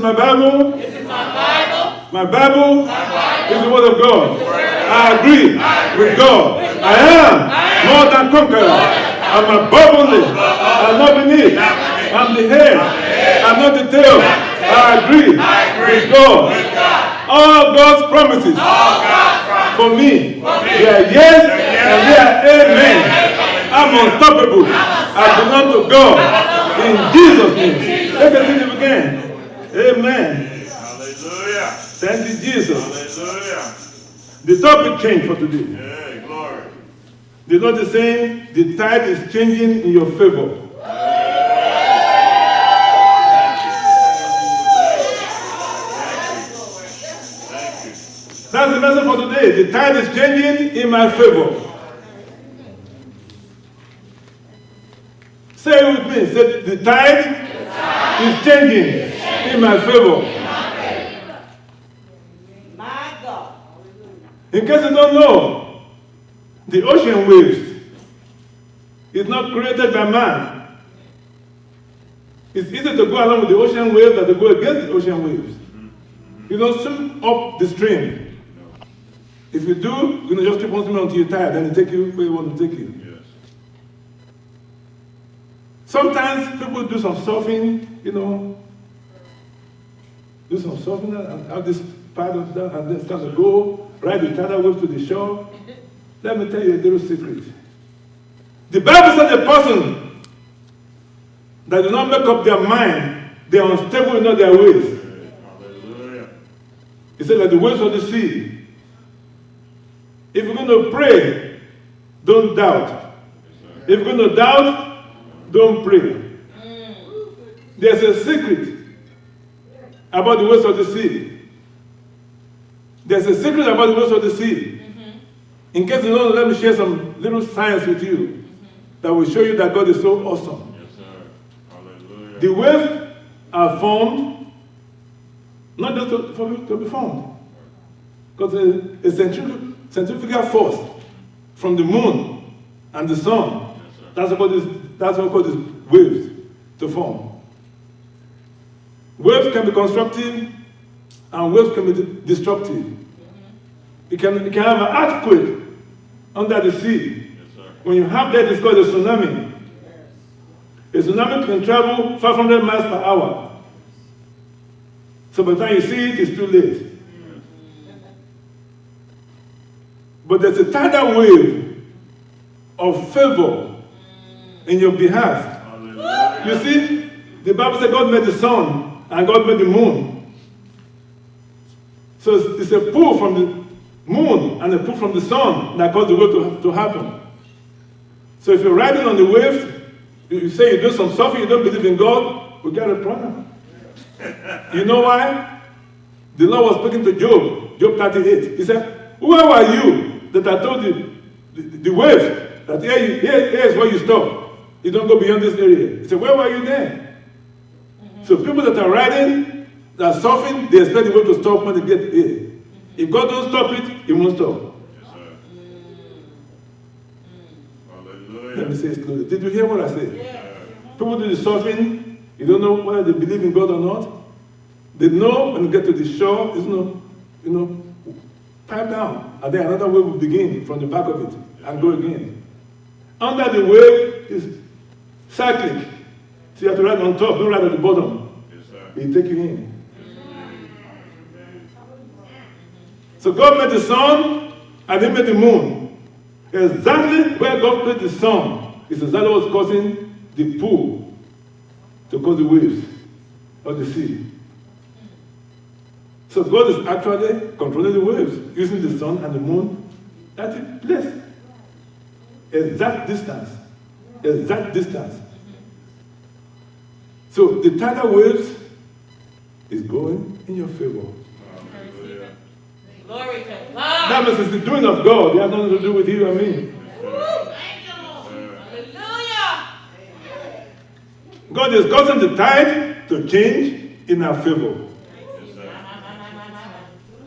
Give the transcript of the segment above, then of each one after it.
my Bible. This is my Bible. My Bible is the Word of God. I agree with God. I am more than conqueror. I'm above only. I'm not beneath. I'm the head. I'm not the tail. I agree with God. All God's promises for me, they are yes and they are amen. I'm unstoppable. I belong to God. In Jesus' name. Let us sing it again. Amen. Hallelujah. Thank you, Jesus. Hallelujah. The topic changed for today. Hey, glory. The Lord is saying the tide is changing in your favor. That's the message for today. The tide is changing in my favor. Say it with me. Say, the tide is changing in my favor. My God. In case you don't know, the ocean waves is not created by man. It's easy to go along with the ocean waves than to go against the ocean waves. You don't swim up the stream. If you do, you just keep on swimming until you're tired, then it take you where you want to take you. Yes. Sometimes people do some surfing, do some surfing and have this paddle down and then start to go, ride the tidal wave to the shore. Let me tell you a little secret. The Bible says a person that do not make up their mind, they are unstable in all their ways. Hallelujah. He said, like the waves of the sea. If you're going to pray, don't doubt. If you're going to doubt, don't pray. There's a secret about the waves of the sea. There's a secret about the waves of the sea. In case you don't know, let me share some little science with you that will show you that God is so awesome. Yes, sir. Hallelujah. The waves are formed, not just to be formed, because a centrifugal force from the moon and the sun, that's what we call these waves to form. Waves can be constructive and waves can be destructive. You can have an earthquake under the sea. When you have that, it's called a tsunami. A tsunami can travel 500 miles per hour. So by the time you see it, it's too late. But there's a tidal wave of favor in your behalf. Hallelujah. You see, the Bible said God made the sun and God made the moon. So it's a pull from the moon and a pull from the sun that caused the wave to happen. So if you're riding on the waves, you say you do some surfing, you don't believe in God, we got a problem. You know why? The Lord was speaking to Job, Job 38. He said, where were you that I told you, the wave, that here is where you stop. You don't go beyond this area. He said, where were you there? So people that are riding, that are surfing, they expect the wave to stop when they get here. If God don't stop it, it won't stop. Yes, sir. Hallelujah. Let me say it slowly. Did you hear what I said? People do the surfing, you don't know whether they believe in God or not. They know when you get to the shore, it's pipe down. And then another wave will begin from the back of it and go again. Under the wave is cyclic. So you have to ride on top, don't ride at the bottom. Yes, sir. It will take you in. So God made the sun and He made the moon. Exactly where God placed the sun is exactly what's causing the pull to cause the waves of the sea. So God is actually controlling the waves using the sun and the moon at a place. Exact distance. Exact distance. So the tidal waves is going in your favor. Glory to God. That means it's the doing of God. It has nothing to do with you and me. Thank you, Lord. Hallelujah. God is causing the tide to change in our favor.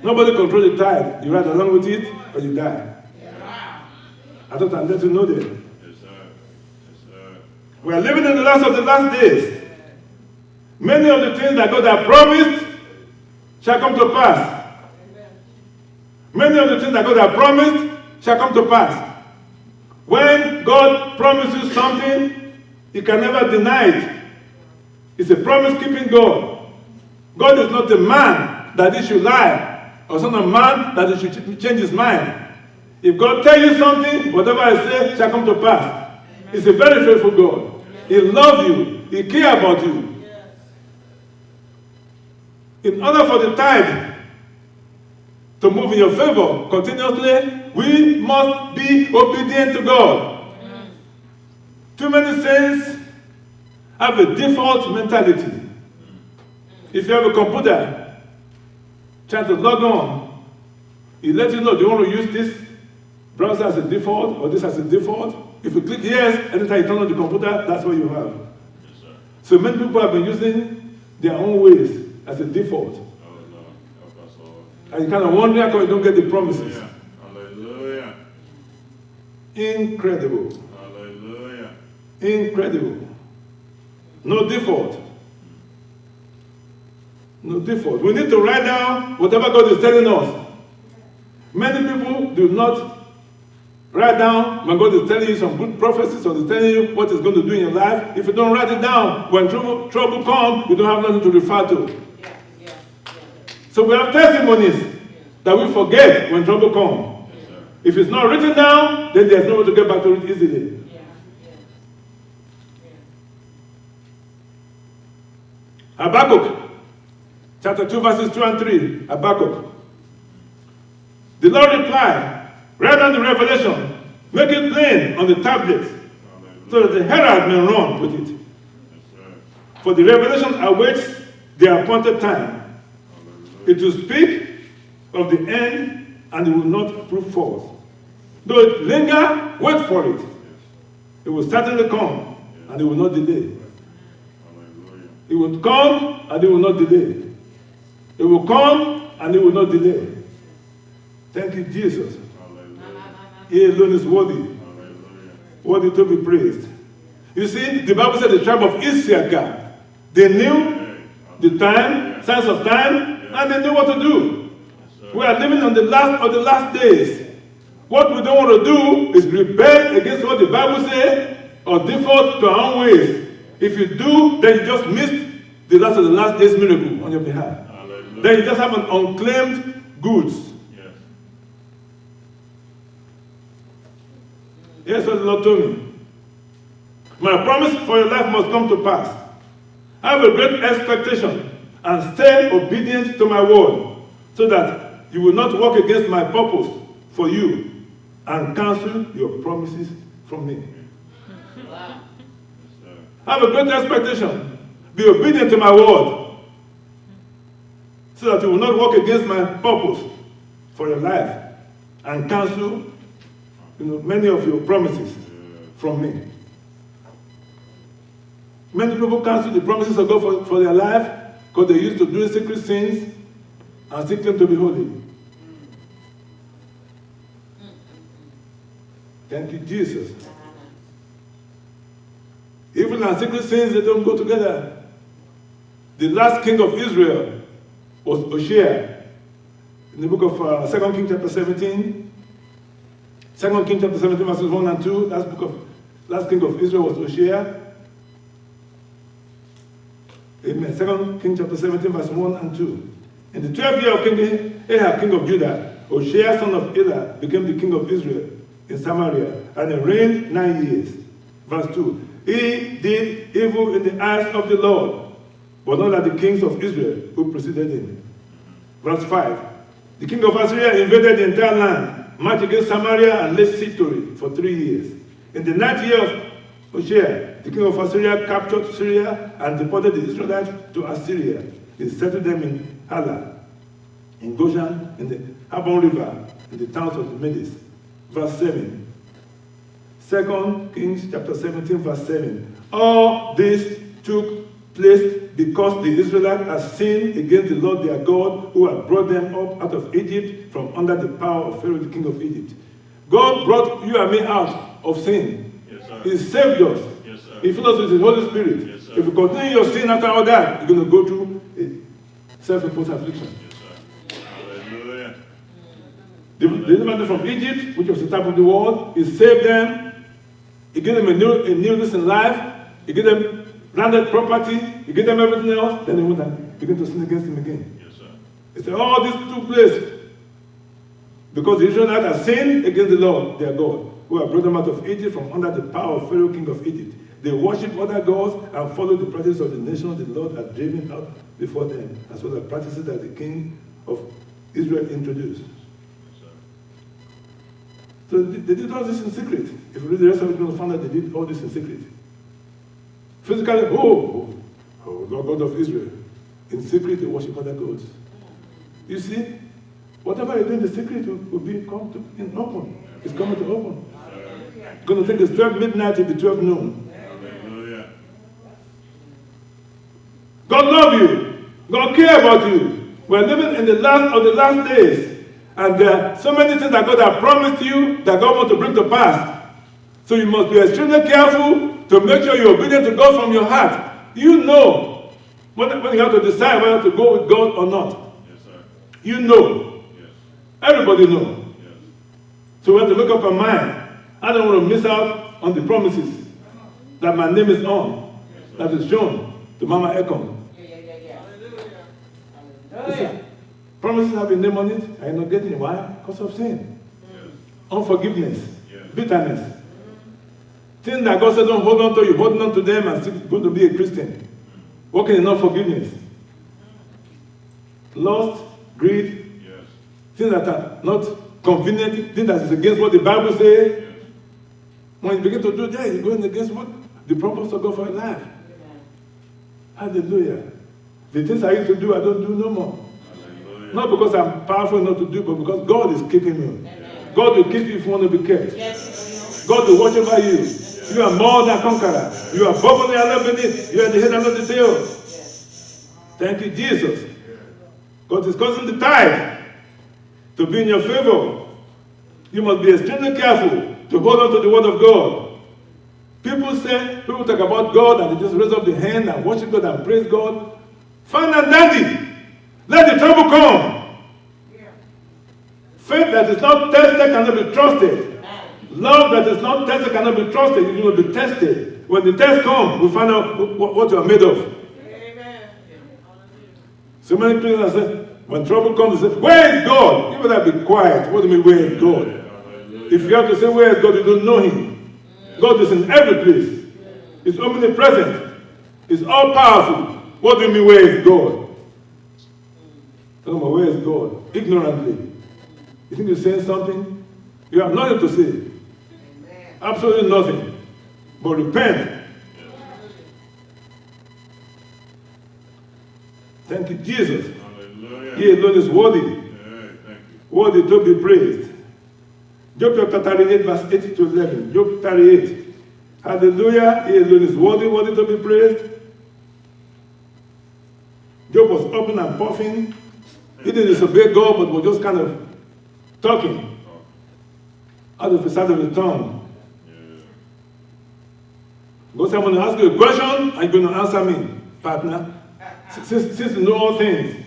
Nobody controls the tide. You ride along with it or you die. I thought I'd let you know that. Yes, sir. Yes, sir. We are living in the last of the last days. Many of the things that God has promised shall come to pass. Many of the things that God has promised shall come to pass. When God promises something, He can never deny it. It's a promise-keeping God. God is not a man that He should lie, or son of man that He should change His mind. If God tells you something, whatever I say shall come to pass. He's a very faithful God. He loves you. He cares about you. In order for the tide to move in your favor continuously, we must be obedient to God. Too many saints have a default mentality. If you have a computer, trying to log on, it lets you know, do you want to use this browser as a default or this as a default? If you click yes, anytime you turn on the computer, that's what you have. Yes, sir. So many people have been using their own ways as a default. Oh, Lord. Help us, Lord. And you kind of wonder how come you don't get the promises. Hallelujah. Incredible. Hallelujah. Incredible. No default. No default. We need to write down whatever God is telling us. Many people do not write down when God is telling you some good prophecies or is telling you what He's going to do in your life. If you don't write it down, when trouble comes, you don't have nothing to refer to. So we have testimonies that we forget when trouble comes. Yes, sir. If it's not written down, then there's no way to get back to it easily. Habakkuk, chapter 2, verses 2 and 3. Habakkuk. The Lord replied, write down the revelation, make it plain on the tablet, so that the herald may run with it. Yes, sir. For the revelation awaits the appointed time. It will speak of the end, and it will not prove false. Though it linger, wait for it. It will certainly come, and it will not delay. Hallelujah. It will come, and it will not delay. It will come, and it will not delay. Thank you, Jesus. Hallelujah. He alone is worthy, Hallelujah. worthy to be praised. You see, the Bible said the tribe of Issachar, they knew the time, signs of time, and they knew what to do. Yes, sir. We are living on the last of the last days. What we don't want to do is rebel against what the Bible says or default to our own ways. If you do, then you just missed the last of the last days miracle on your behalf. Hallelujah. Then you just have an unclaimed goods. Yes. Here's what the Lord told me. My promise for your life must come to pass. Have a great expectation and stay obedient to my word, so that you will not walk against my purpose for you and cancel your promises from me. Yes, sir. Have a great expectation. Be obedient to my word, so that you will not walk against my purpose for your life and cancel many of your promises from me. Many people cancel the promises of God for their life because they used to do secret sins and still claim to be holy. Thank you, Jesus. Even and secret sins, they don't go together. The last king of Israel was Hoshea. In the book of 2 Kings chapter 17, 2 Kings chapter 17 verses 1 and 2, last king of Israel was Hoshea. Amen. 2 Kings chapter 17 verse 1 and 2. In the 12th year of King Ahab, king of Judah, Hoshea son of Elah became the king of Israel in Samaria, and he reigned 9 years. Verse 2. He did evil in the eyes of the Lord, but not like the kings of Israel who preceded him. Verse 5. The king of Assyria invaded the entire land, marched against Samaria, and laid siege to it for 3 years. In the 9th year of Hoshea, the king of Assyria captured Syria and deported the Israelites to Assyria. He settled them in Hala, in Goshen, in the Habon River, in the towns of the Medes. Verse 7. 2 Kings chapter 17, verse 7. All this took place because the Israelites had sinned against the Lord their God, who had brought them up out of Egypt from under the power of Pharaoh, the king of Egypt. God brought you and me out of sin. Yes, sir. He saved us. Yes, sir. He filled us with His Holy Spirit. Yes, sir. If you continue your sin after all that, you're going to go through a self-imposed affliction. Yes, delivered them from Egypt, which was the top of the world. He saved them. He gave them a newness in life. He gave them landed property. He gave them everything else. Then they went and began to sin against him again. Yes, sir. He said, all this took place because the Israelites had sinned against the Lord, their God, who had brought them out of Egypt from under the power of Pharaoh, king of Egypt. They worshipped other gods and followed the practices of the nations the Lord had driven out before them, as well as practices that the king of Israel introduced. Yes, sir. So they did all this in secret. If you read the rest of it, you're going to find out they did all this in secret. Physically, Lord God of Israel. In secret, they worship other gods. You see, whatever you do in the secret will be come to in open. It's coming to open. It's going to take us 12 midnight to the 12 noon. Hallelujah. God love you. God care about you. We're living in the last of the last days. And there are so many things that God has promised you that God wants to bring to pass. So you must be extremely careful to make sure you're obedient to God from your heart. You know when you have to decide whether to go with God or not. Yes, sir. You know. Yes. Everybody knows. Yes. So we have to make up our mind. I don't want to miss out on the promises that my name is on, that is shown to Mama Ekon. Listen, promises have a name on it. I am not getting it. Why? Because of sin. Yes. Unforgiveness. Yes. Bitterness. Things that God said don't hold on to, you hold on to them and still going to be a Christian. Walking in unforgiveness. Lust, greed, Yes. things that are not convenient, things that is against what the Bible says. Yes. When you begin to do that, you're going against what the purpose of God for your life. Hallelujah. The things I used to do, I don't do no more. Hallelujah. Not because I'm powerful enough to do, but because God is keeping you. God will keep you if you want to be kept. God will watch over you. You are more than a conqueror. You are above only and not beneath. You are the head and not the tail. Thank you, Jesus. God is causing the tide to be in your favor. You must be extremely careful to hold on to the word of God. People talk about God and they just raise up the hand and worship God and praise God. Fine and dandy. Let the trouble come. Faith that is not tested cannot be trusted. Love that is not tested cannot be trusted. It will be tested. When the test comes, we find out what you are made of. Amen. So many Christians say, when trouble comes, they say, where is God? You better be quiet. What do you mean, where is God? Hallelujah. If you have to say, where is God, you don't know Him. God is in every place. He's omnipresent. He's all powerful. What do you mean, where is God? Where is God? Ignorantly. You think you're saying something? You have nothing to say. Absolutely nothing. But repent. Thank you, Jesus. Hallelujah. He alone is worthy. Yeah, thank you. Worthy to be praised. Job chapter 38, verse 8 to 11. Job 38. Hallelujah. He alone is worthy to be praised. Job was open and puffing. He didn't disobey God, but was just kind of talking out of the side of his tongue. Yeah. God said, I'm going to ask you a question, and you're going to answer me, partner. Since you know all things.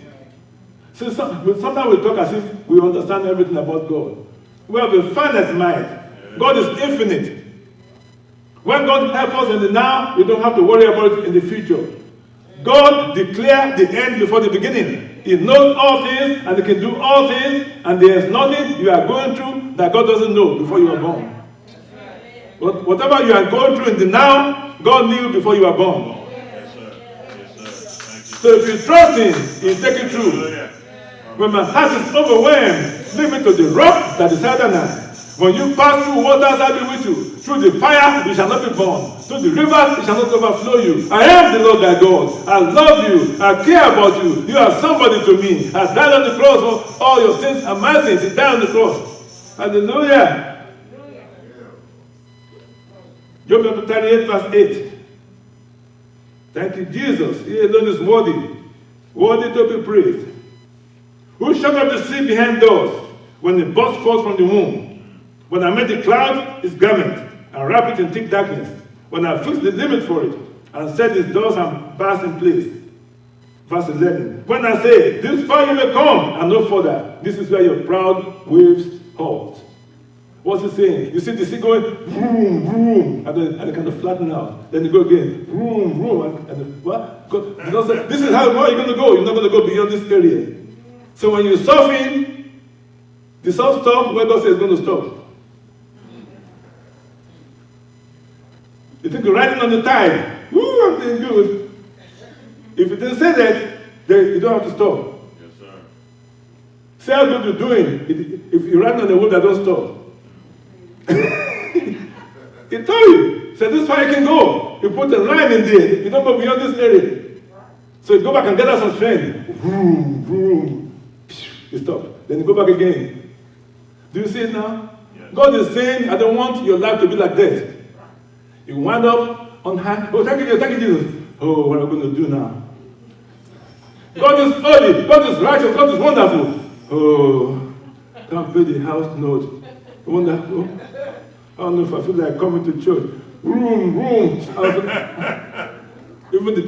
Sometimes we talk as if we understand everything about God. We have a finite mind. God is infinite. When God helps us in the now, we don't have to worry about it in the future. God declared the end before the beginning. He knows all things and He can do all things, and there is nothing you are going through that God doesn't know before you are born. But whatever you are going through in the now, God knew before you were born. Yes, sir. Yes, sir. Thank you. So if you trust Him, He'll take you through. Hallelujah. When my heart is overwhelmed, lead me to the rock that is higher than I. When you pass through waters, I'll be with you. Through the fire, you shall not be burned. Through the rivers, it shall not overflow you. I am the Lord thy God. I love you. I care about you. You are somebody to me. I died on the cross for all your sins and my sins. He died on the cross. Hallelujah. Job chapter 38, verse 8. Thank you, Jesus. He alone is worthy. Worthy to be praised. Who shut up the sea behind doors when the burst forth from the womb? When I made the cloud his garment and wrapped it in thick darkness. When I fixed the limit for it and set its doors and bars in place. Verse 11. When I say, this far you may come and no further. This is where your proud waves halt. What's he saying? You see the sea going, vroom, vroom, and then kind of flatten out. Then you go again, vroom, vroom, and then what? Because this is how far you're going to go. You're not going to go beyond this area. So when you're surfing, the surf stops where God says it's going to stop. You think you're riding on the tide. Woo, I'm doing good. If you didn't say that, then you don't have to stop. Yes, sir. Say how good you're doing. If you're riding on the water, don't stop. He told you. Said this far you can go. You put a line in there. You don't go beyond this area. So you go back and gather some strength. Vroom, vroom. You stop. Then you go back again. Do you see it now? Yes. God is saying, I don't want your life to be like that. You wind up on high. Oh, thank you, Jesus. Oh, what am I going to do now? God is holy. God is righteous. God is wonderful. Oh, can't pay the house note. Wonderful. I don't know if I feel like coming to church. Room, room. Even the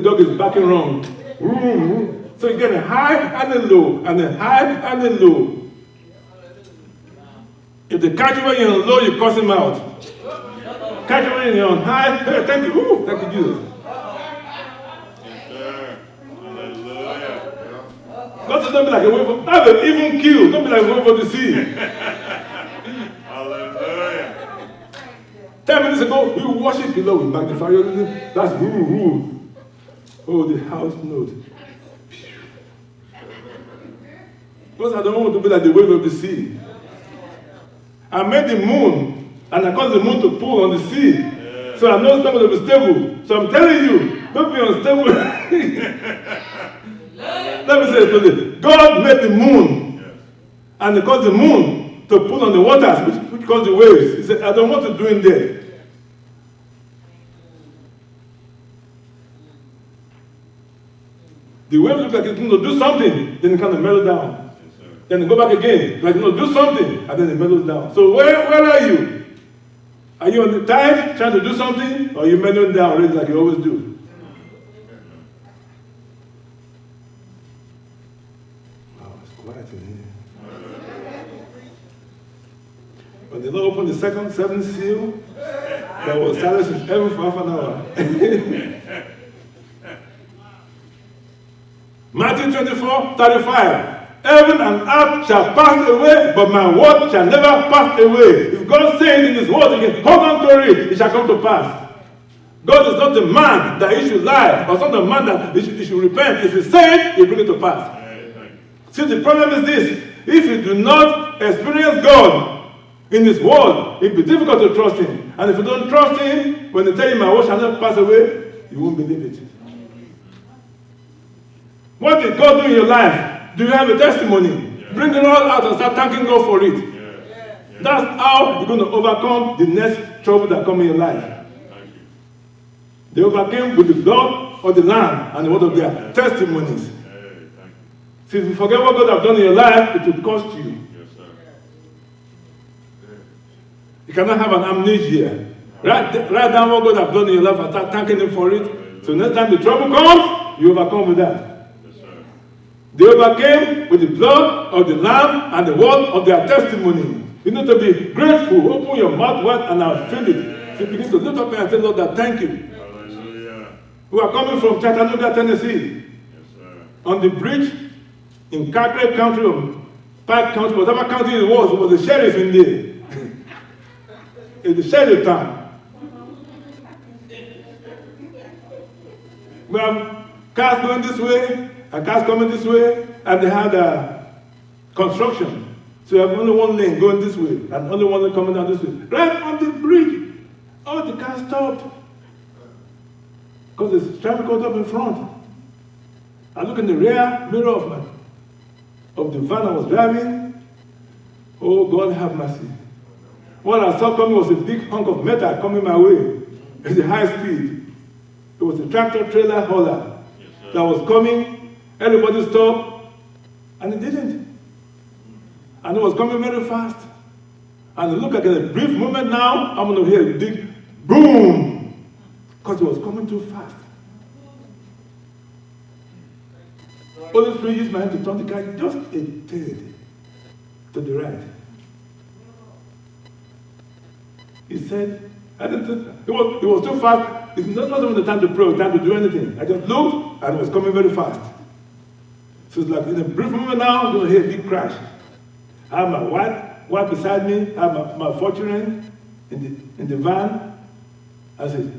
dog is backing wrong. Room, room. So you get a high and a low, and a high and a low. If they catch you when you're on low, you cuss him out. Catch you when you're on high. Hey, thank you. Ooh, thank you, Jesus. Yes, sir. Hallelujah. God says, don't be like a wave of, have an even kill. Don't be like a wave of the sea. Hallelujah. 10 minutes ago, we worship the Lord, we magnify your name. That's woo. Oh, the house note. Because I don't want to be like the wave of the sea. I made the moon, and I caused the moon to pull on the sea. Yeah. So I know it's not going to be stable. So I'm telling you, don't be unstable. Let me say it slowly. God made the moon, yes, and he caused the moon to pull on the waters, which caused the waves. He said, I don't want to do in there. The wave looks like it's going to do something, then it kind of mellow down. Then go back again, like, do something, and then it mellows down. So where are you? Are you on the tide, trying to do something, or are you mellowing down already like you always do? Wow, it's quiet in here. When the Lord opened the seventh seal, there was silence in heaven for half an hour. Matthew 24:35. Heaven and earth shall pass away, but my word shall never pass away. If God says in his word, he can hold on to it, it shall come to pass. God is not the man that he should lie, or not the man that he should repent. If he says it, he'll bring it to pass. See, the problem is this. If you do not experience God in his word, it'll be difficult to trust him. And if you don't trust him, when they tell you my word shall never pass away, you won't believe it. What did God do in your life? Do you have a testimony? Yeah. Bring it all out and start thanking God for it. Yeah. That's how you're going to overcome the next trouble that comes in your life. They overcame with the blood of the Lamb and the word of their testimonies. See, if you forget what God has done in your life, it will cost you. Yes, sir. You cannot have an amnesia. Write down what God has done in your life and start thanking him for it. So next time the trouble comes, you overcome with that. They overcame with the blood of the Lamb and the word of their testimony. You need to be grateful. Open your mouth wide and I'll fill it. So begin to lift up and say, Lord, that thank you. Hallelujah. We are coming from Chattanooga, Tennessee. Yes, sir. On the bridge in Carteret County, or Pike County, whatever county it was a sheriff in there. It's the sheriff town. We have cars going this way, and cars coming this way, and they had construction. So you have only one lane going this way, and only one lane coming down this way. Right on the bridge, all the cars stopped. Because there's traffic caught up in front. I look in the rear mirror of the van I was driving. Oh, God have mercy. What I saw coming was a big hunk of metal coming my way at a high speed. It was a tractor trailer hauler that was coming. Everybody stopped, and it didn't. And it was coming very fast. And look at a brief moment now, I'm going to hear a big boom, because it was coming too fast. Holy Spirit used my hand to turn the car just a tad to the right. He said, it was too fast. It's not even the time to pray or time to do anything. I just looked and it was coming very fast. So it's like in a brief moment now, I'm going to hear a big crash. I have my wife beside me, I have my 4 children in the van. I said,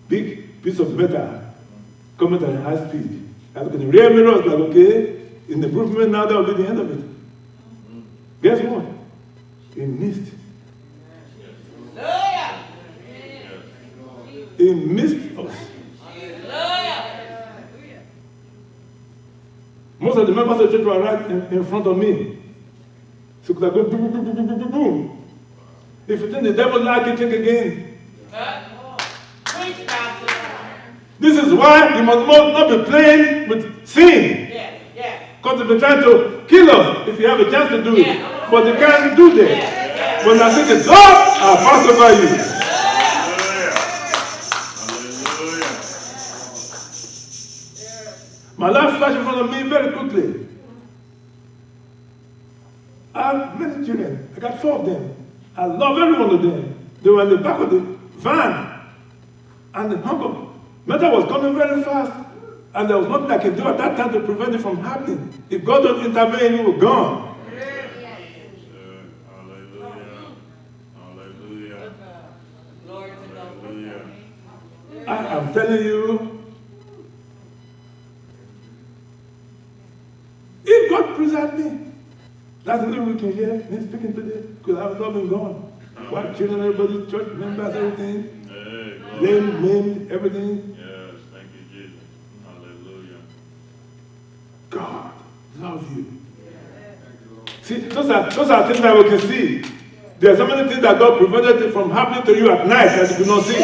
big piece of metal coming at high speed. I look in the rear mirror, I was like, okay, in the brief moment now, that will be the end of it. Guess what? It missed. He missed us. Most of the members of the church were right in front of me. So could I go boom, boom, boom, boom, boom, boom, boom. If you think the devil like it, think again. This is why you must not be playing with sin. Because if they're trying to kill us, if you have a chance to do it. But they can't do that. When I say the God, I'll pass over you. My life flashed in front of me very quickly. I have many children. I got 4 of them. I love every one of them. They were in the back of the van. And the hunger metal was coming very fast. And there was nothing I could do at that time to prevent it from happening. If God don't intervene, you were gone. Hallelujah. Hallelujah. I am telling you, if God preserved me, that's the little we can hear me speaking today, because I have not been gone. White children, everybody, church members, everything, lame, everything. Yes, thank you, Jesus. Hallelujah. God love you. See, those are things that we can see. There are so many things that God prevented it from happening to you at night that you could not see.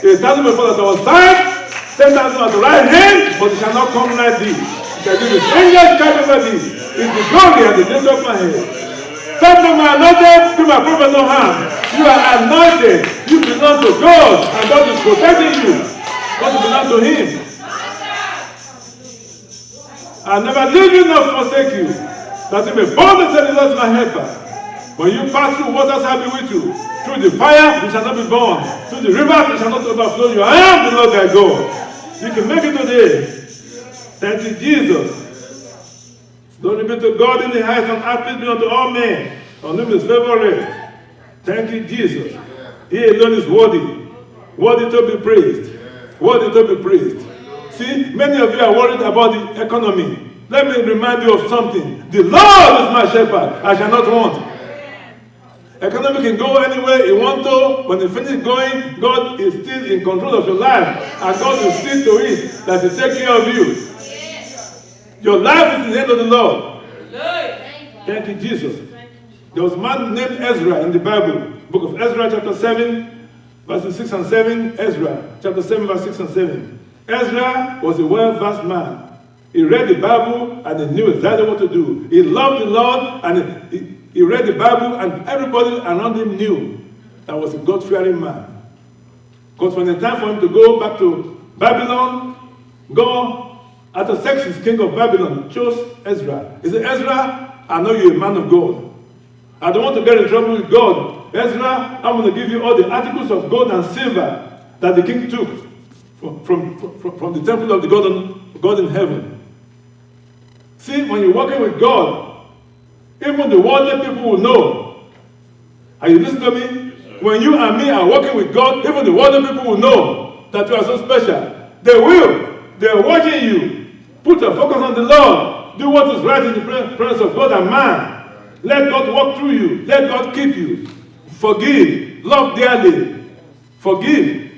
It tells me before that I was time, 10,000 at the right hand, but it shall not come nigh thee. It shall give his angels charge over thee. It's the glory and the lift of my head. Stop them, my anointed, do my prophet no harm. You are anointed. You belong to God, and God is protecting you. God belongs to him. I'll never leave you nor forsake you. That you may boldly say, the Lord is my helper. When you pass through waters, I'll be with you. Through the fire, you shall not be burned. Through the river, you shall not overflow you. I am the Lord thy God. You can make it today. Thank you, Jesus. Glory be to God in the highest, and peace be unto all men. On whom his favor rests. Thank you, Jesus. He alone is worthy. Worthy to be praised. Worthy to be praised. See, many of you are worried about the economy. Let me remind you of something. The Lord is my shepherd. I shall not want. Economy can go anywhere you want to. When you finish going, God is still in control of your life. And God will see to it that He takes care of you. Your life is in the hand of the Lord. Thank you, Jesus. There was a man named Ezra in the Bible. Book of Ezra, chapter 7, verses 6 and 7. Ezra, chapter 7, verse 6 and 7. Ezra was a well-versed man. He read the Bible and he knew exactly what to do. He loved the Lord and he read the Bible, and everybody around him knew that was a God-fearing man. Because when it's time for him to go back to Babylon, God, Artaxerxes, king of Babylon, chose Ezra. He said, Ezra, I know you're a man of God. I don't want to get in trouble with God. Ezra, I'm going to give you all the articles of gold and silver that the king took from the temple of the God in heaven. See, when you're working with God, even the worldly people will know. Are you listening to me? Yes, when you and me are working with God, even the worldly people will know that you are so special. They will. They are watching you. Put your focus on the Lord. Do what is right in the presence of God and man. Let God walk through you. Let God keep you. Forgive. Love dearly. Forgive.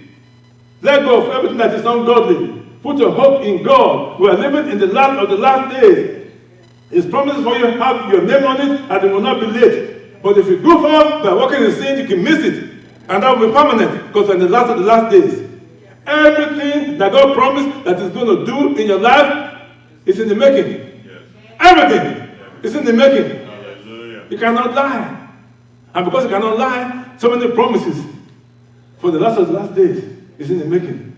Let go of everything that is ungodly. Put your hope in God. We are living in the last of the last days. His promises for you have your name on it, and it will not be late. But if you goof off by walking in sin, you can miss it. And that will be permanent, because we're in the last of the last days. Everything that God promised that He's going to do in your life is in the making. Yes. Everything is in the making. Hallelujah. You cannot lie. And because you cannot lie, so many promises for the last of the last days is in the making.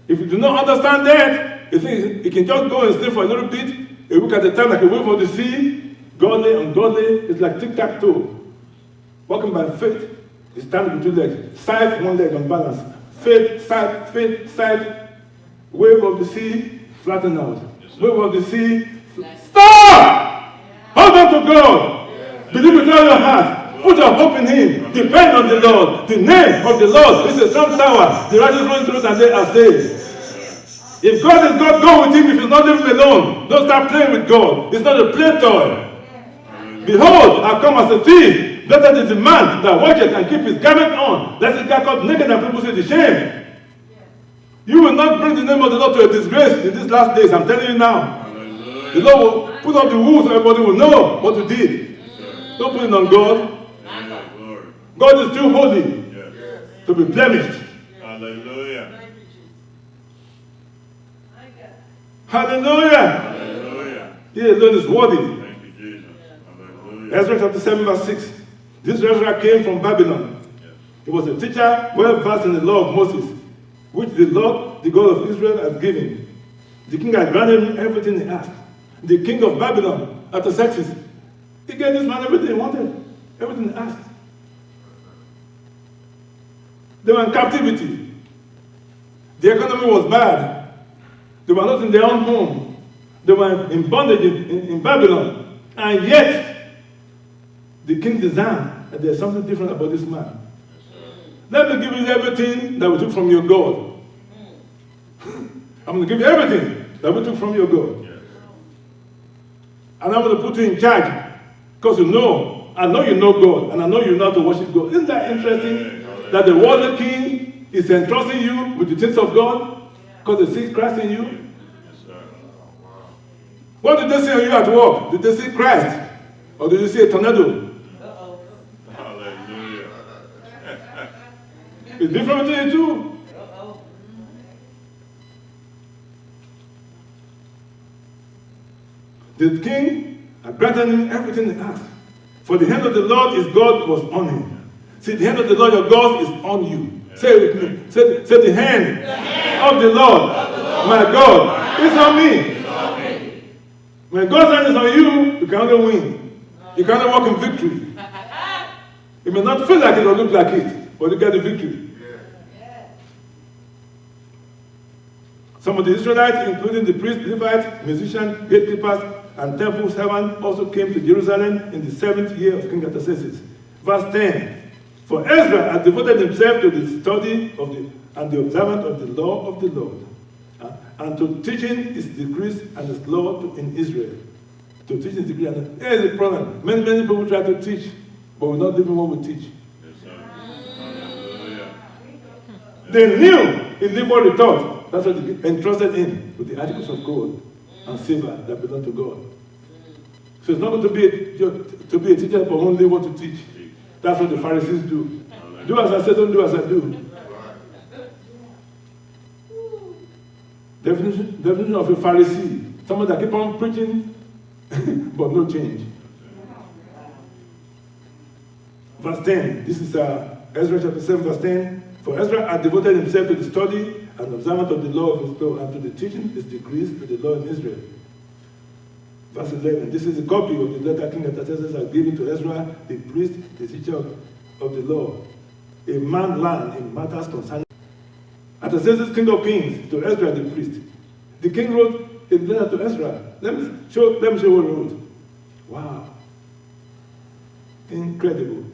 If you do not understand that, you think you can just go and stay for a little bit, a week at a time like a wave of the sea. Godly, ungodly, it's like tic-tac-toe. Walking by faith, you stand with two legs. Side, one leg unbalanced. Faith, side. Wave of the sea, flatten out. Wave of the sea, stop! Hold on to God. Believe with all your heart. Put your hope in Him. Depend on the Lord. The name of the Lord is a strong tower. The righteous run through it and they are saved. If God is God, go with Him. If He's not, leave Him alone. Don't start playing with God. It's not a play toy. Behold, I come as a thief. Blessed is the man that watcheth and keep his garment on, lest he get caught naked and people say the shame. You will not bring the name of the Lord to a disgrace in these last days. I'm telling you now. Hallelujah. The Lord will put up the wool so everybody will know what you did. Don't put it on God. God is still holy, to be blemished. Hallelujah. Hallelujah. Hallelujah. He alone is worthy. Thank you, Jesus. Hallelujah. Ezra chapter 7 verse 6. This Ezra came from Babylon. He was a teacher well versed in the law of Moses, which the Lord, the God of Israel, has given. The king had granted him everything he asked. The king of Babylon, Artaxerxes, he gave this man everything he wanted, everything he asked. They were in captivity. The economy was bad. They were not in their own home. They were in bondage in Babylon. And yet, the king discerned that there's something different about this man. Let me give you everything that we took from your God. I'm going to give you everything that we took from your God. And I'm going to put you in charge. Because I know you know God, and I know you know how to worship God. Isn't that interesting? That the worldly king is entrusting you with the things of God because they see Christ in you? What did they see on you at work? Did they see Christ? Or did you see a tornado? Hallelujah. It's different between the two. The king had granted him everything he asked. For the hand of the Lord his God was on him. See, the hand of the Lord your God is on you. Say it with me. Say the hand of the Lord, my God, is on me. When God's hand is on you, you can only win. You can only walk in victory. It may not feel like it or look like it, but you get the victory. Some of the Israelites, including the priests, Levites, musicians, gatekeepers, and temple servants, also came to Jerusalem in the 7th year of King Artaxerxes. Verse 10. For Ezra had devoted himself to the study of and the observance of the law of the Lord, and to teaching his decrees and his law in Israel. To teach his decrees and here's the problem. Many people try to teach, but we're not living what we teach. Yes, sir. Hallelujah. They knew he lived what he taught. That's what they entrusted him with the articles of gold and silver that belong to God. So it's not going to be a teacher, but only what to teach. That's what the Pharisees do. Do as I say, don't do as I do. Definition of a Pharisee. Someone that keep on preaching, but no change. Verse 10. This is Ezra chapter 7, verse 10. For Ezra had devoted himself to the study and observance of the law of his God, and to the teaching his decrees to the law in Israel. Verse 11. This is a copy of the letter King Artaxerxes had given to Ezra, the priest, the teacher of the law, a man learned in matters concerning Artaxerxes, king of kings, to Ezra the priest. The king wrote a letter to Ezra. Let me show what he wrote. Wow. Incredible.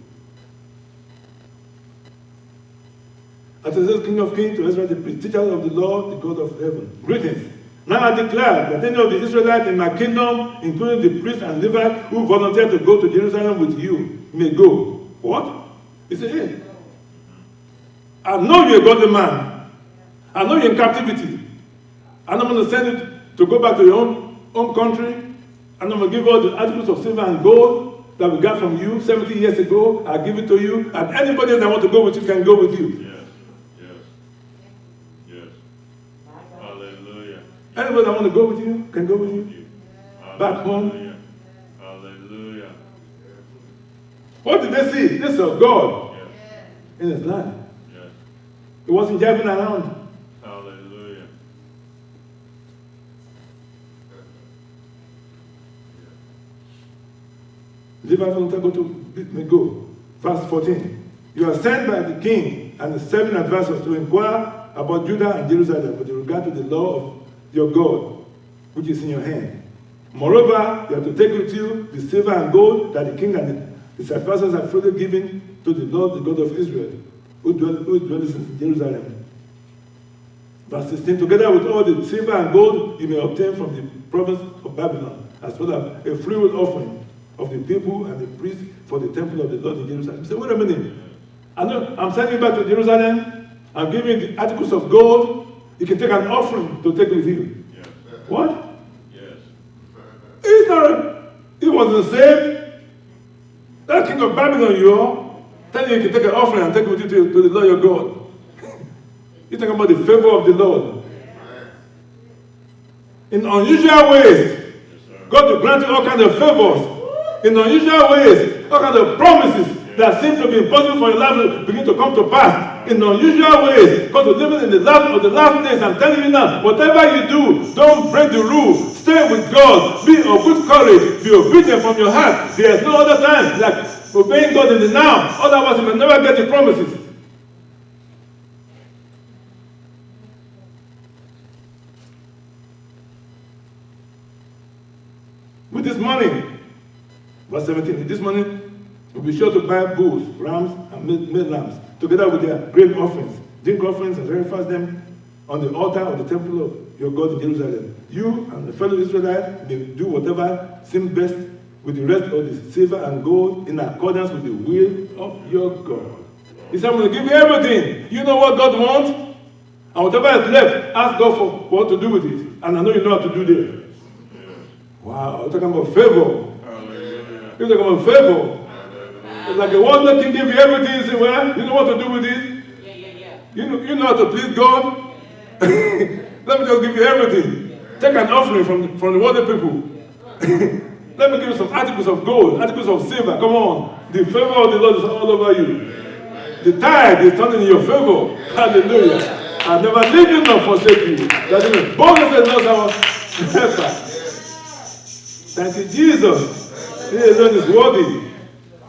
Artaxerxes, king of kings, to Ezra the priest, teacher of the law, the God of heaven. Greetings. Now I declare that any of the Israelites in my kingdom, including the priests and Levites who volunteer to go to Jerusalem with you, may go. What? He said, hey, I know you're a godly man. I know you're in captivity. And I'm going to send you to go back to your own country. And I'm going to give all the articles of silver and gold that we got from you 70 years ago. I'll give it to you. And anybody that wants to go with you can go with you. Yes. Hallelujah. Anybody that wants to go with you can go with you. Back home. Hallelujah. What did they see? They saw God in his land. He wasn't jabbing around. Hallelujah. Leave us alone, go to may go. Verse 14. You are sent by the king and the 7 advisors to inquire about Judah and Jerusalem with regard to the law of your God, which is in your hand. Moreover, you have to take with you the silver and gold that the king and his advisors have freely given to the Lord, the God of Israel, who dwells in Jerusalem. Verse 16, together with all the silver and gold you may obtain from the province of Babylon, as well as a freewill offering of the people and the priests for the temple of the Lord in Jerusalem. You say, wait a minute. I'm sending you back to Jerusalem. I'm giving you the articles of gold. You can take an offering to take with you. Yes. What? Yes. He wasn't saved. That king of Babylon you are, telling you can take an offering and take it with you to the Lord your God. You're talking about the favor of the Lord. In unusual ways, God will grant you all kinds of favors. In unusual ways, all kinds of promises that seem to be impossible for your life will begin to come to pass. In unusual ways, because we're living in the last days. I'm telling you now, whatever you do, don't break the rule. Stay with God. Be of good courage. Be obedient from your heart. There's no other time like obeying God in the now. Otherwise, you may never get the promises. With this money, verse 17, with this money, we'll be sure to buy bulls, rams, and male lambs, together with their grain offerings, drink offerings, and sacrifice them on the altar of the temple of your God in Jerusalem. You and the fellow Israelites may do whatever seems best with the rest of the silver and gold in accordance with the will of your God. He said, I'm going to give you everything. You know what God wants? And whatever is left, ask God for what to do with it. And I know you know how to do that. Wow, we're talking about favor. Hallelujah. You're talking about favor. It's like a one that can give you everything. You say, well, you know what to do with it? Yeah. You know how to please God? Let me just give you everything. Take an offering from the worldly people. Let me give you some articles of gold, articles of silver. Come on. The favor of the Lord is all over you. The tide is turning in your favor. Hallelujah. I'll never leave you nor forsake you. That's it. Bonus is not our helper. Thank you, Jesus. He alone is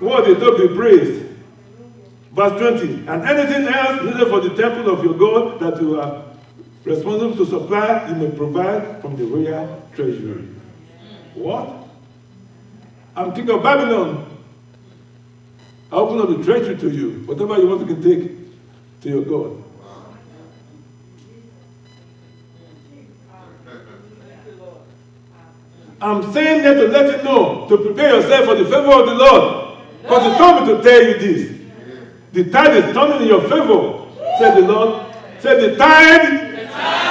worthy to be praised. Verse 20. And anything else needed for the temple of your God that you are responsible to supply, you may provide from the royal treasury. What? I'm king of Babylon. I open up the treasury to you. Whatever you want, you can take to your God. I'm saying that to let you know, to prepare yourself for the favor of the Lord. Because he told me to tell you this. The tide is turning in your favor, said the Lord. Said the tide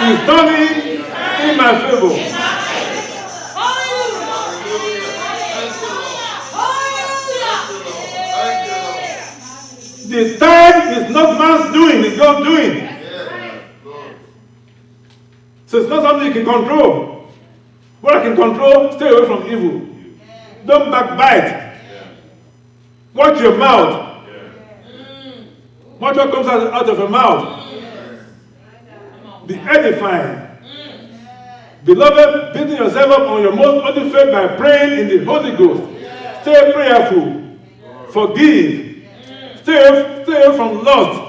is turning in my favor. The tide is not man's doing, it's God's doing. So it's not something you can control. What I can control, stay away from evil. Don't backbite. Watch your mouth. Watch what comes out of your mouth. Be edifying. Beloved, building yourself up on your most holy faith by praying in the Holy Ghost. Stay prayerful. Forgive. Stay away from lust.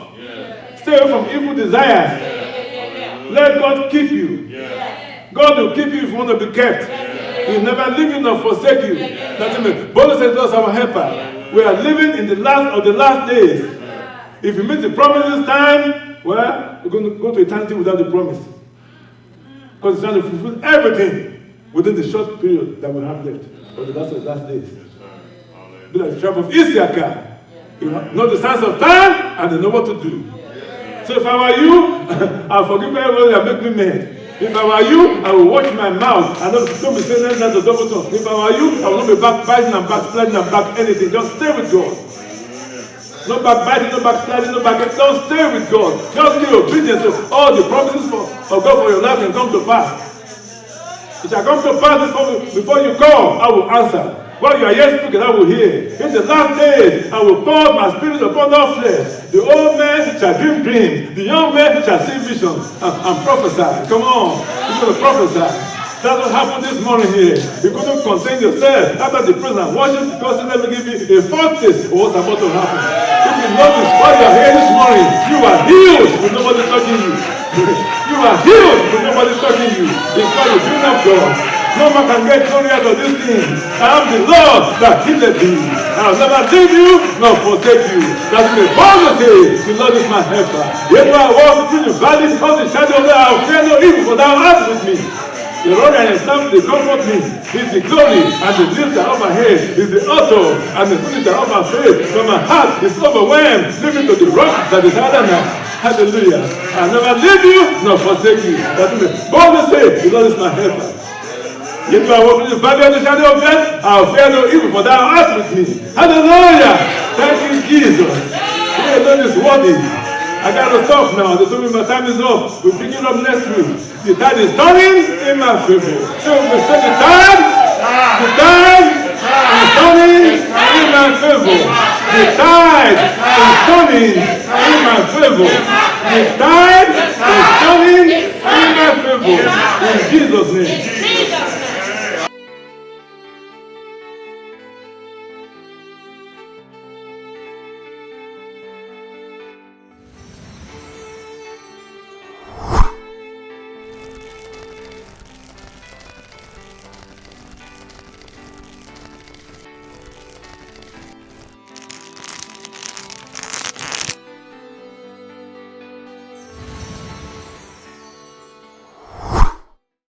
Stay away from evil desires. Let God keep you. God will keep you if you want to be kept. He will never leave you nor forsake you. That's it. Paul says, Lord, our helper. We are living in the last of the last days. If you miss the promise this time, well, you're going to go to eternity without the promise. Because it's trying to fulfill everything within the short period that we have left for the last days. Be like the tribe of Issachar. You know the signs of time and they know what to do. So if I were you, I'll forgive everybody that make me mad. If I were you, I will watch my mouth. I don't be saying that to double tongue. If I were you, I will not be backbiting and backsliding and back anything. Just stay with God. No backbiting, no backsliding, no backbiting. Don't stay with God. Just be obedient to all the promises of God for your life can come to pass. It shall come to pass before you call, I will answer. While you are yet speaking, I will hear. In the last days, I will pour my spirit upon all flesh. The old man shall dream dreams. The young man shall see visions and prophesy. Come on. You're going to prophesy. That's what happened this morning here. You couldn't contain yourself after the praise and worship because it never gave you a foretaste of what's about to happen. If you notice why you are here this morning, you are healed with nobody touching you. You are healed with nobody touching you. It's called the doing of God. No man can get glory out of this thing. I am the Lord that healeth thee. I will never leave you nor forsake you. That is the Bible says, the Lord is my helper. Yet I walk through the valley of the shadow of death, I will fear no evil, for thou art with me. The Lord and himself, they comfort me. Is the glory and the lifter of my head. Is the author and the finisher of my faith. When my heart is overwhelmed, leave me to the rock that is higher than I. Hallelujah. I will never leave you nor forsake you. That is the Bible says, the Lord is my helper. Yet I walk in the valley of the shadow of death, I will fear no evil, for thou art with me. Hallelujah. Thank you, Jesus. He alone is worthy. I got to stop now. They told me my time is up. We'll pick it up next week. The tide is turning in my favor. So we say the tide is turning in my favor. The tide is turning in my favor. The tide is turning in my favor. In Jesus' name.